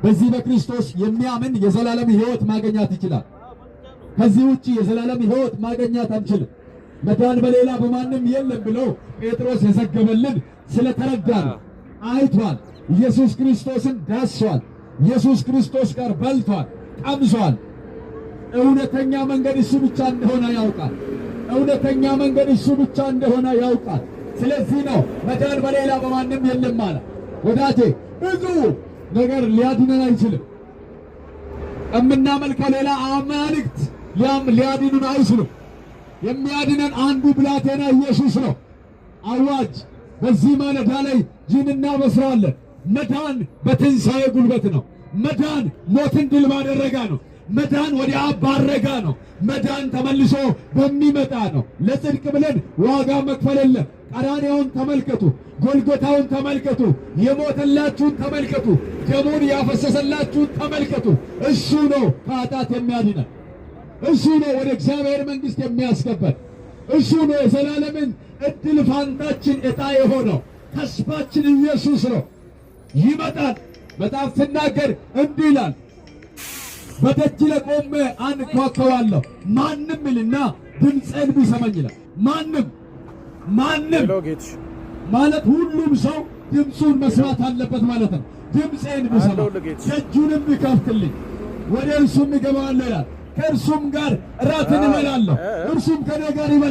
በዚህ በክርስቶስ የሚያምን የዘላለም ሕይወት ማግኘት ይችላል። ከዚህ ውጪ የዘላለም ሕይወት ማግኘት አንችልም። መዳን በሌላ በማንም የለም ብሎ ጴጥሮስ የዘገበልን ስለተረዳ ነው። አይቷል። ኢየሱስ ክርስቶስን ዳስሷል። ኢየሱስ ክርስቶስ ጋር በልቷል፣ ቀምሷል። እውነተኛ መንገድ እሱ ብቻ እንደሆነ ያውቃል። እውነተኛ መንገድ እሱ ብቻ እንደሆነ ያውቃል። ስለዚህ ነው መዳን በሌላ በማንም የለም አለ። ወዳጄ ብዙ ነገር ሊያድነን አይችልም። የምናመልከው ሌላ አማልክት ሊያድኑን አይችሉም። የሚያድነን አንዱ ብላቴና ኢየሱስ ነው። አዋጅ! በዚህ ማለዳ ላይ ይህን እናበስራለን። መዳን በትንሣኤ ጉልበት ነው። መዳን ሞትን ድል ባደረጋ ነው። መዳን ወደ አብ ባረጋ ነው። መዳን ተመልሶ በሚመጣ ነው። ለጽድቅ ብለን ዋጋ መክፈል የለም። ቀራንዮውን ተመልከቱ፣ ጎልጎታውን ተመልከቱ፣ የሞተላችሁን ተመልከቱ፣ ደሙን ያፈሰሰላችሁን ተመልከቱ። እሱ ነው ከኃጢአት የሚያድነን። እሱ ነው ወደ እግዚአብሔር መንግሥት የሚያስገባን። እሱ ነው የዘላለምን ዕድል ፋንታችን ዕጣ የሆነው። ተስፋችን ኢየሱስ ነው። ይመጣል። መጽሐፍ ሲናገር እንዲህ ይላል፣ በደጅ ለቆሜ አንኳኳዋለሁ፣ ማንም ይልና ድምፄን ቢሰማኝ ይላል። ማንም ማለት ሁሉም ሰው ድምፁን መስማት አለበት ማለት ነው። ድምፄን ቢሰማ ደጁንም ቢከፍትልኝ ወደ እርሱም እገባለሁ ይላል። ከእርሱም ጋር እራትን እበላለሁ፣ እርሱም ከእኔ ጋር ይበላል።